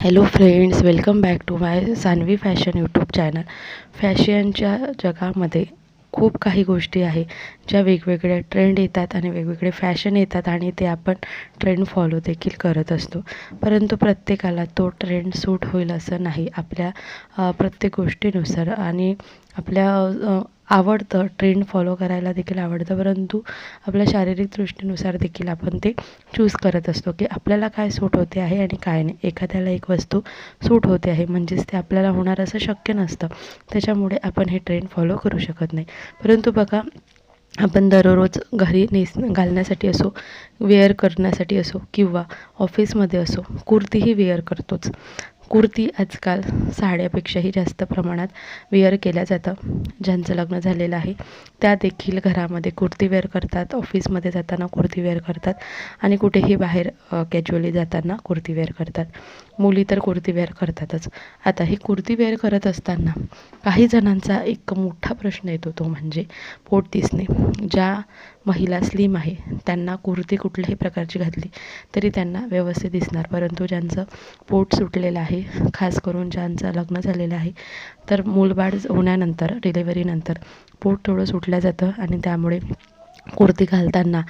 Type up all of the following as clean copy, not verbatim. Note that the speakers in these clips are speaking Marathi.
Hello friends, welcome back to my Saanvi fashion YouTube channel. फॅशनच्या जगामध्ये खूप काही गोष्टी आहे ज्या वेगवेगळ्या ट्रेंड येतात आणि वेगवेगळे फॅशन येतात आणि ते आपण ट्रेंड फॉलो देखील करत असतो. परंतु प्रत्येकाला तो ट्रेंड सूट होईल असं नाही. आपल्या प्रत्येक गोष्टीनुसार आणि आपल्या आवडतं ट्रेंड फॉलो करायला देखील आवडतं, परंतु आपल्या शारीरिक दृष्टीनुसार देखील आपण ते चूज करत असतो की आपल्याला काय सूट होते आहे आणि काय नाही. एखाद्याला एक वस्तू सूट होते आहे म्हणजेच ते आपल्याला होणार असं शक्य नसतं, त्याच्यामुळे आपण हे ट्रेंड फॉलो करू शकत नाही. परंतु बघा, आपण दररोज घरी घालण्यासाठी असो, वेअर करण्यासाठी असो किंवा ऑफिसमध्ये असो, कुर्तीही वेअर करतोच. कुर्ती आजकाल साड्यापेक्षाही जास्त प्रमाणात वेअर केल्या जातं. ज्यांचं लग्न झालेलं आहे त्या देखील घरामध्ये कुर्ती वेअर करतात, ऑफिसमध्ये जाताना कुर्ती वेअर करतात आणि कुठेही बाहेर कॅज्युअली जाताना कुर्ती वेअर करतात. मुली तर कुर्ती वेअर करतातच. आता ही कुर्ती वेअर करत असताना काही जणांचा एक मोठा प्रश्न येतो, तो म्हणजे पोट दिसणे. ज्या महिला स्लिम आहे त्यांना कुर्ती कुठल्याही प्रकारची घातली तरी त्यांना व्यवस्थित दिसणार, परंतु ज्यांचं पोट सुटलेलं आहे, खास करून ज्यांचं लग्न झालेलं आहे, तर मूलबाळ होण्यानंतर डिलेवरीनंतर पोट थोडं सुटलं जातं आणि त्यामुळे कुर्ती घालताना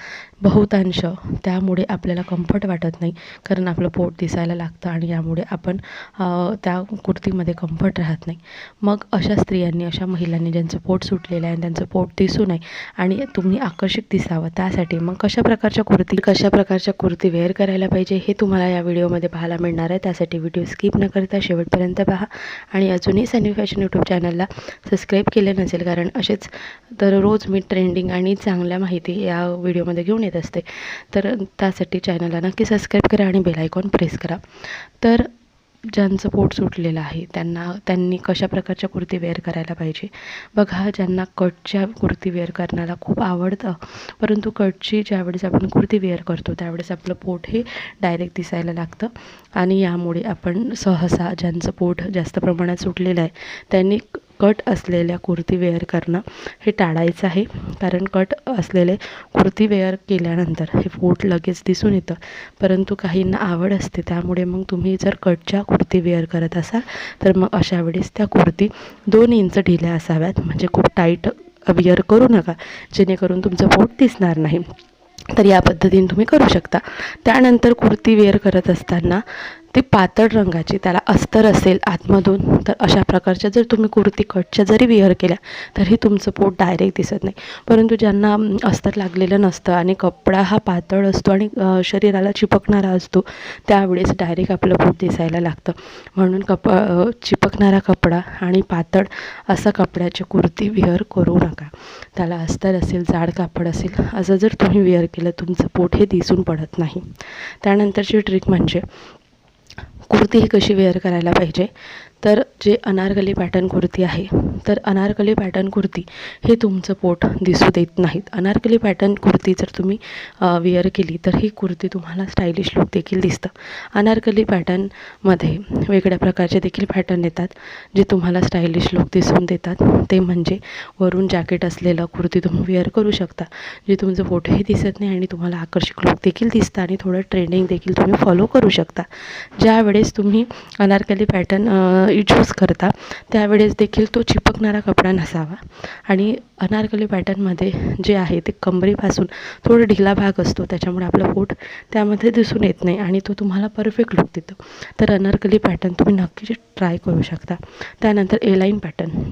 बहुतांश त्यामुळे आपल्याला कम्फर्ट वाटत नाही, कारण आपलं पोट दिसायला लागतं आणि यामुळे आपण त्या कुर्तीमध्ये कम्फर्ट राहत नाही. मग अशा स्त्रियांनी, अशा महिलांनी ज्यांचं पोट सुटलेलं आहे आणि त्यांचं पोट दिसू नये आणि तुम्ही आकर्षित दिसावं, त्यासाठी मग कशा प्रकारच्या कुर्ती वेअर करायला पाहिजे हे तुम्हाला या व्हिडिओमध्ये पाहायला मिळणार आहे. त्यासाठी व्हिडिओ स्किप न करता शेवटपर्यंत पहा आणि अजूनही सानवी फॅशन यूट्यूब चॅनलला सबस्क्राईब केले नसेल, कारण असेच दररोज मी ट्रेंडिंग आणि चांगल्या माहिती या व्हिडिओमध्ये घेऊन येत असते, तर त्यासाठी चॅनलला नक्की सबस्क्राईब करा आणि बेल आयकॉन प्रेस करा. तर ज्यांचं पोट सुटलेलं आहे त्यांनी कशा प्रकारच्या कुर्ती वेअर करायला पाहिजे. बघा, ज्यांना कटच्या कुर्ती वेअर करण्याला खूप आवडतं, परंतु कटची ज्यावेळेस आपण कुर्ती वेअर करतो त्यावेळेस आपलं पोट हे डायरेक्ट दिसायला लागतं आणि यामुळे आपण सहसा, ज्यांचं पोट जास्त प्रमाणात सुटलेलं आहे त्यांनी कट असलेल्या कुर्ती वेअर करणं हे टाळायचं आहे, कारण कट असलेले कुर्ती वेअर केल्यानंतर हे पोट लगेच दिसून येतं. परंतु काहींना आवड असते, त्यामुळे मग तुम्ही जर कटच्या कुर्ती वेअर करत असाल तर मग अशा वेळेस त्या कुर्ती 2 इंच ढिल्या असाव्यात, म्हणजे खूप टाईट वेअर करू नका, जेणेकरून तुमचं पोट दिसणार नाही. तर या पद्धतीने तुम्ही करू शकता. त्यानंतर कुर्ती वेअर करत असताना ती पातळ रंगाची, त्याला अस्तर असेल आतमधून, तर अशा प्रकारच्या जर तुम्ही कुर्ती कटच्या जरी वेअर केल्या तरी तुमचं पोट डायरेक्ट दिसत नाही. परंतु ज्यांना अस्तर लागलेलं नसतं आणि कपडा हा पातळ असतो आणि शरीराला चिपकणारा असतो, त्यावेळेस डायरेक्ट आपलं पोट दिसायला लागतं. म्हणून चिपकणारा कपडा आणि पातळ असा कपड्याची कुर्ती वेअर करू नका. त्याला अस्तर असेल, जाड कापड असेल, असं जर तुम्ही वेअर केलं तुमचं पोट हे दिसून पडत नाही. त्यानंतरची ट्रिक म्हणजे कुर्ती ही कशी वेअर करायला पाहिजे. तर जे अनारकली पॅटर्न कुर्ती आहे, तर अनारकली पॅटर्न कुर्ती हे तुमचं पोट दिसू देत नाहीत. अनारकली पॅटर्न कुर्ती जर तुम्ही वेअर केली तर ही कुर्ती तुम्हाला स्टायलिश लुक देखील दिसतं. अनारकली पॅटर्नमध्ये वेगळ्या प्रकारचे देखील पॅटर्न येतात जे तुम्हाला स्टायलिश लुक दिसून देतात. ते म्हणजे वरून जॅकेट असलेलं कुर्ती तुम्ही वेअर करू शकता, जे तुमचं पोटही दिसत नाही आणि तुम्हाला आकर्षक लुक देखील दिसतं आणि थोडं ट्रेंडिंग देखील तुम्ही फॉलो करू शकता. ज्यावेळेस तुम्ही अनारकली पॅटर्न चूज करता त्यावेळेस देखील तो चिपकणारा कपडा नसावा आणि अनारकली पॅटर्नमध्ये जे आहे ते कमरेपासून थोडं ढिला भाग असतो, त्याच्यामुळे आपलं पोट त्यामध्ये दिसून येत नाही आणि तो तुम्हाला परफेक्ट लुक देतो. तर अनारकली पॅटर्न तुम्ही नक्कीच ट्राय करू शकता. त्यानंतर एलाइन पॅटर्न,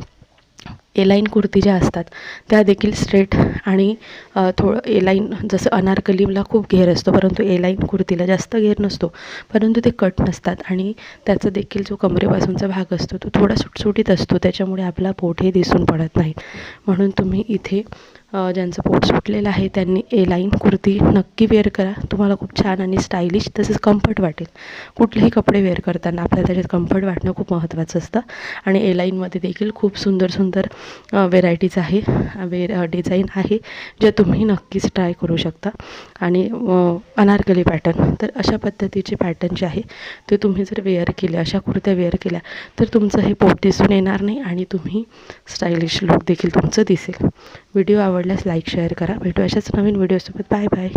एलाइन कुर्ती ज्या असतात त्या देखील स्ट्रेट आणि थोडं एलाइन, जसं अनारकलीला खूप घेर असतो परंतु एलाइन कुर्तीला जास्त घेर नसतो, परंतु ते कट नसतात आणि त्याचा देखील जो कमरेपासूनचा भाग असतो तो थोडा सुटसुटीत असतो, त्याच्यामुळे आपला पोट हे दिसून पडत नाही. म्हणून तुम्ही इथे ज्यांचं पोट सुटलेलं आहे त्यांनी एलाइन कुर्ती नक्की वेअर करा. तुम्हाला खूप छान आणि स्टायलिश तसेच कम्फर्ट वाटेल. कुठलेही कपडे वेअर करताना आपल्याला त्याच्यात कम्फर्ट वाटणं खूप महत्त्वाचं असतं आणि एलाइनमध्ये देखील खूप सुंदर सुंदर व्हेरायटीज आहे, डिझाईन आहे, ज्या तुम्ही नक्कीच ट्राय करू शकता. आणि अनारकली पॅटर्न, तर अशा पद्धतीचे पॅटर्न जे आहे ते तुम्ही जर वेअर केले, अशा कुर्त्या वेअर केल्या तर तुमचं हे पोट दिसून येणार नाही आणि तुम्ही स्टायलिश लुक देखील तुमचं दिसेल. व्हिडिओ आवडल्यास लाईक शेअर करा. भेटू अशाच नवीन व्हिडिओसोबत. Bye bye.